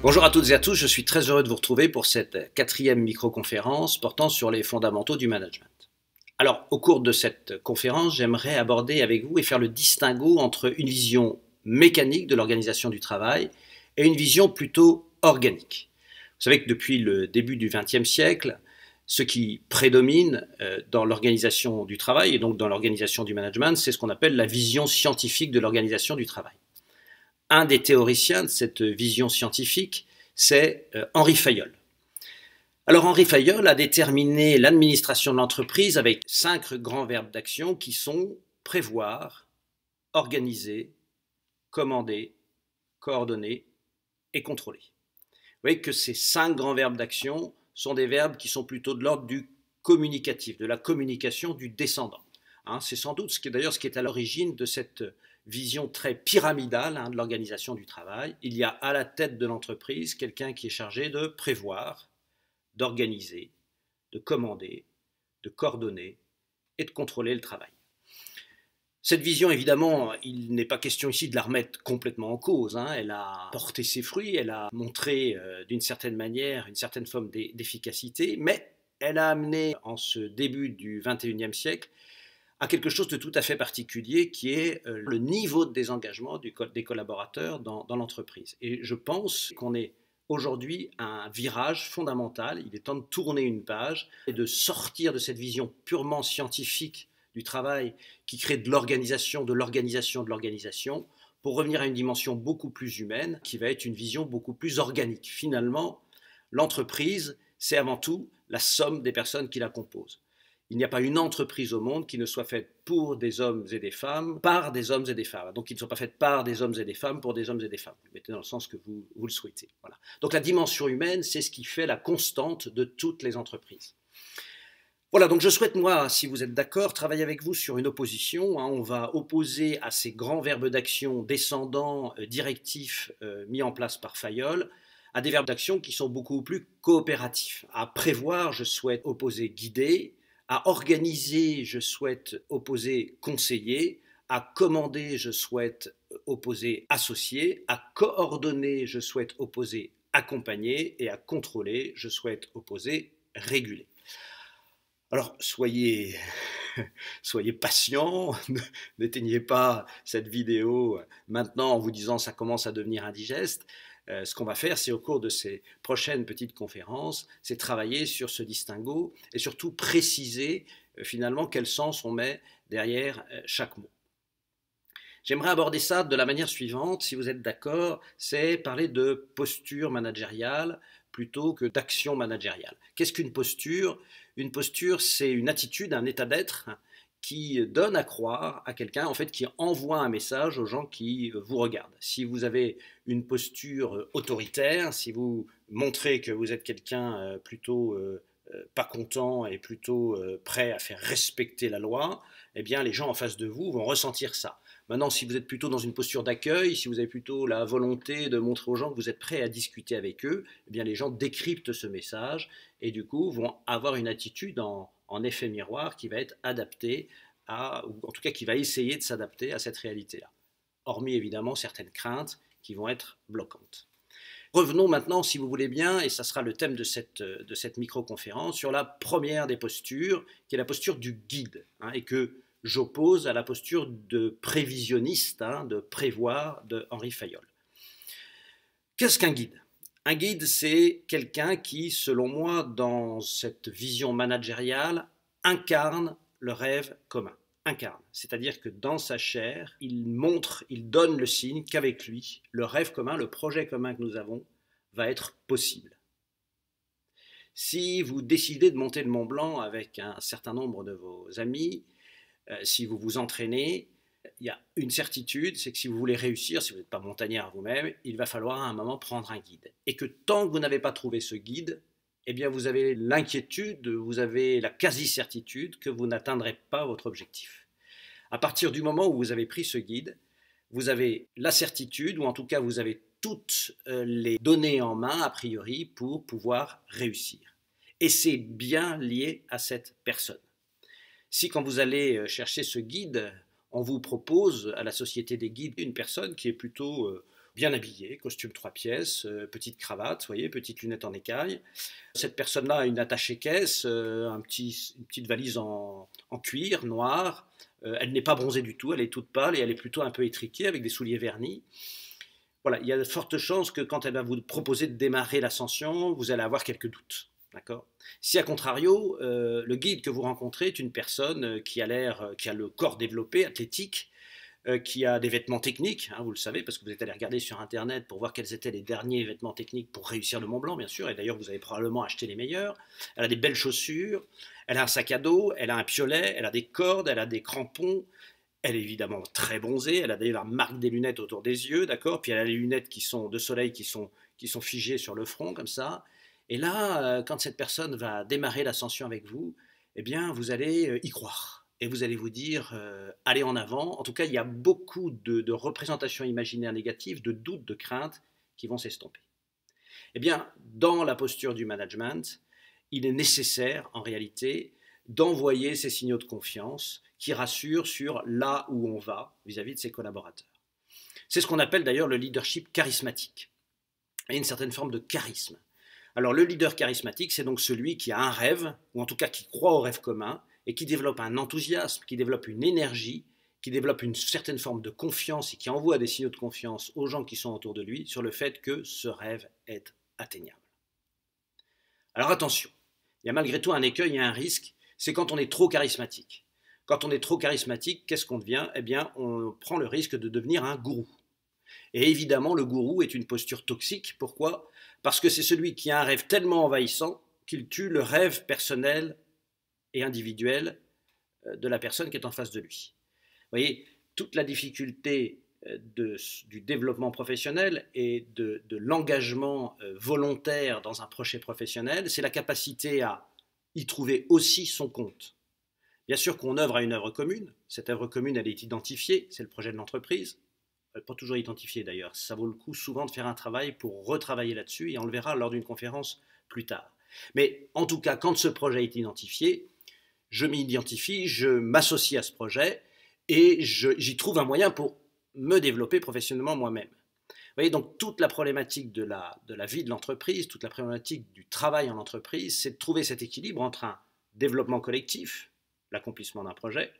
Bonjour à toutes et à tous, je suis très heureux de vous retrouver pour cette quatrième micro-conférence portant sur les fondamentaux du management. Alors, au cours de cette conférence, j'aimerais aborder avec vous et faire le distinguo entre une vision mécanique de l'organisation du travail et une vision plutôt organique. Vous savez que depuis le début du XXe siècle, ce qui prédomine dans l'organisation du travail et donc dans l'organisation du management, c'est ce qu'on appelle la vision scientifique de l'organisation du travail. Un des théoriciens de cette vision scientifique, c'est Henri Fayol. Alors Henri Fayol a déterminé l'administration de l'entreprise avec 5 grands verbes d'action qui sont prévoir, organiser, commander, coordonner et contrôler. Vous voyez que ces 5 grands verbes d'action sont des verbes qui sont plutôt de l'ordre du communicatif, de la communication du descendant. C'est sans doute ce qui est à l'origine de cette vision très pyramidale de l'organisation du travail. Il y a à la tête de l'entreprise quelqu'un qui est chargé de prévoir, d'organiser, de commander, de coordonner et de contrôler le travail. Cette vision, évidemment, il n'est pas question ici de la remettre complètement en cause. Elle a porté ses fruits, elle a montré d'une certaine manière une certaine forme d'efficacité, mais elle a amené en ce début du XXIe siècle à quelque chose de tout à fait particulier qui est le niveau de désengagement des collaborateurs dans l'entreprise. Et je pense qu'on est aujourd'hui à un virage fondamental. Il est temps de tourner une page et de sortir de cette vision purement scientifique du travail qui crée de l'organisation, pour revenir à une dimension beaucoup plus humaine qui va être une vision beaucoup plus organique. Finalement, l'entreprise, c'est avant tout la somme des personnes qui la composent. Il n'y a pas une entreprise au monde qui ne soit faite pour des hommes et des femmes, par des hommes et des femmes. Donc, qui ne soit pas faite par des hommes et des femmes, pour des hommes et des femmes. Vous mettez dans le sens que vous le souhaitez. Voilà. Donc, la dimension humaine, c'est ce qui fait la constante de toutes les entreprises. Voilà, donc je souhaite, moi, si vous êtes d'accord, travailler avec vous sur une opposition. On va opposer à ces grands verbes d'action descendants, directifs, mis en place par Fayol, à des verbes d'action qui sont beaucoup plus coopératifs. À prévoir, je souhaite opposer guider. À organiser, je souhaite opposer conseiller. À commander, je souhaite opposer associer. À coordonner, je souhaite opposer accompagner. Et à contrôler, je souhaite opposer réguler. Alors, soyez patients, n'éteignez pas cette vidéo maintenant en vous disant ça commence à devenir indigeste. Ce qu'on va faire, c'est au cours de ces prochaines petites conférences, c'est travailler sur ce distinguo et surtout préciser finalement quel sens on met derrière chaque mot. J'aimerais aborder ça de la manière suivante, si vous êtes d'accord, c'est parler de posture managériale plutôt que d'action managériale. Qu'est-ce qu'une posture ? Une posture, c'est une attitude, un état d'être qui donne à croire à quelqu'un, en fait, qui envoie un message aux gens qui vous regardent. Si vous avez une posture autoritaire, si vous montrez que vous êtes quelqu'un plutôt pas content et plutôt prêt à faire respecter la loi, eh bien, les gens en face de vous vont ressentir ça. Maintenant, si vous êtes plutôt dans une posture d'accueil, si vous avez plutôt la volonté de montrer aux gens que vous êtes prêt à discuter avec eux, eh bien, les gens décryptent ce message et du coup vont avoir une attitude en effet miroir qui va être adaptée ou en tout cas qui va essayer de s'adapter à cette réalité-là. Hormis évidemment certaines craintes qui vont être bloquantes. Revenons maintenant, si vous voulez bien, et ça sera le thème de cette micro-conférence, sur la première des postures, qui est la posture du guide, et que j'oppose à la posture de prévisionniste, de prévoir, de Henri Fayol. Qu'est-ce qu'un guide ? Un guide, c'est quelqu'un qui, selon moi, dans cette vision managériale, incarne le rêve commun. Incarne, c'est-à-dire que dans sa chair, il donne le signe qu'avec lui, le rêve commun, le projet commun que nous avons, va être possible. Si vous décidez de monter le Mont Blanc avec un certain nombre de vos amis, si vous vous entraînez, il y a une certitude, c'est que si vous voulez réussir, si vous n'êtes pas montagnard vous-même, il va falloir à un moment prendre un guide. Et que tant que vous n'avez pas trouvé ce guide, eh bien vous avez l'inquiétude, vous avez la quasi-certitude que vous n'atteindrez pas votre objectif. À partir du moment où vous avez pris ce guide, vous avez la certitude, ou en tout cas vous avez toutes les données en main, a priori, pour pouvoir réussir. Et c'est bien lié à cette personne. Si quand vous allez chercher ce guide, on vous propose à la Société des guides une personne qui est plutôt bien habillé, costume 3 pièces, petite cravate, vous voyez, petite lunette en écaille. Cette personne-là a une attachée-caisse, une petite valise en cuir noir. Elle n'est pas bronzée du tout, elle est toute pâle et elle est plutôt un peu étriquée avec des souliers vernis. Voilà, il y a de fortes chances que quand elle va vous proposer de démarrer l'ascension, vous allez avoir quelques doutes. D'accord. Si à contrario, le guide que vous rencontrez est une personne qui a le corps développé, athlétique, qui a des vêtements techniques, hein, vous le savez, parce que vous êtes allé regarder sur Internet pour voir quels étaient les derniers vêtements techniques pour réussir le Mont Blanc, bien sûr, et d'ailleurs vous avez probablement acheté les meilleurs. Elle a des belles chaussures, elle a un sac à dos, elle a un piolet, elle a des cordes, elle a des crampons, elle est évidemment très bronzée, elle a d'ailleurs la marque des lunettes autour des yeux, d'accord, puis elle a les lunettes de soleil qui sont figées sur le front, comme ça. Et là, quand cette personne va démarrer l'ascension avec vous, eh bien, vous allez y croire. Et vous allez vous dire, allez en avant. En tout cas, il y a beaucoup de représentations imaginaires négatives, de doutes, de craintes qui vont s'estomper. Eh bien, dans la posture du management, il est nécessaire, en réalité, d'envoyer ces signaux de confiance qui rassurent sur là où on va vis-à-vis de ses collaborateurs. C'est ce qu'on appelle d'ailleurs le leadership charismatique, et une certaine forme de charisme. Alors le leader charismatique, c'est donc celui qui a un rêve, ou en tout cas qui croit au rêve commun, et qui développe un enthousiasme, qui développe une énergie, qui développe une certaine forme de confiance et qui envoie des signaux de confiance aux gens qui sont autour de lui sur le fait que ce rêve est atteignable. Alors attention, il y a malgré tout un écueil et un risque, c'est quand on est trop charismatique. Quand on est trop charismatique, qu'est-ce qu'on devient? Eh bien, on prend le risque de devenir un gourou. Et évidemment, le gourou est une posture toxique. Pourquoi? Parce que c'est celui qui a un rêve tellement envahissant qu'il tue le rêve personnel et individuel de la personne qui est en face de lui. Vous voyez, toute la difficulté du développement professionnel et de l'engagement volontaire dans un projet professionnel, c'est la capacité à y trouver aussi son compte. Bien sûr qu'on œuvre à une œuvre commune, cette œuvre commune elle est identifiée, c'est le projet de l'entreprise, pas toujours identifiée d'ailleurs, ça vaut le coup souvent de faire un travail pour retravailler là-dessus et on le verra lors d'une conférence plus tard. Mais en tout cas, quand ce projet est identifié, je m'identifie, je m'associe à ce projet et j'y trouve un moyen pour me développer professionnellement moi-même. Vous voyez, donc toute la problématique de la vie de l'entreprise, toute la problématique du travail en entreprise, c'est de trouver cet équilibre entre un développement collectif, l'accomplissement d'un projet,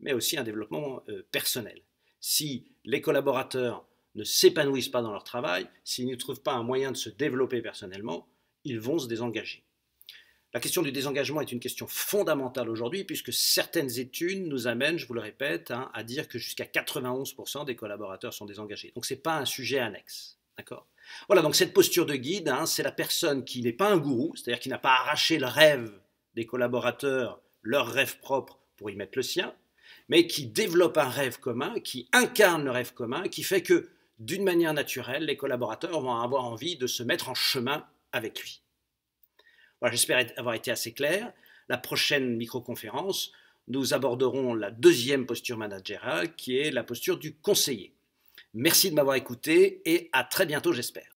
mais aussi un développement personnel. Si les collaborateurs ne s'épanouissent pas dans leur travail, s'ils ne trouvent pas un moyen de se développer personnellement, ils vont se désengager. La question du désengagement est une question fondamentale aujourd'hui puisque certaines études nous amènent, je vous le répète, à dire que jusqu'à 91% des collaborateurs sont désengagés. Donc ce n'est pas un sujet annexe. D'accord ? Voilà, donc cette posture de guide, c'est la personne qui n'est pas un gourou, c'est-à-dire qui n'a pas arraché le rêve des collaborateurs, leur rêve propre pour y mettre le sien, mais qui développe un rêve commun, qui incarne le rêve commun, qui fait que d'une manière naturelle, les collaborateurs vont avoir envie de se mettre en chemin avec lui. Voilà, j'espère avoir été assez clair. La prochaine microconférence, nous aborderons la deuxième posture managériale qui est la posture du conseiller. Merci de m'avoir écouté et à très bientôt, j'espère.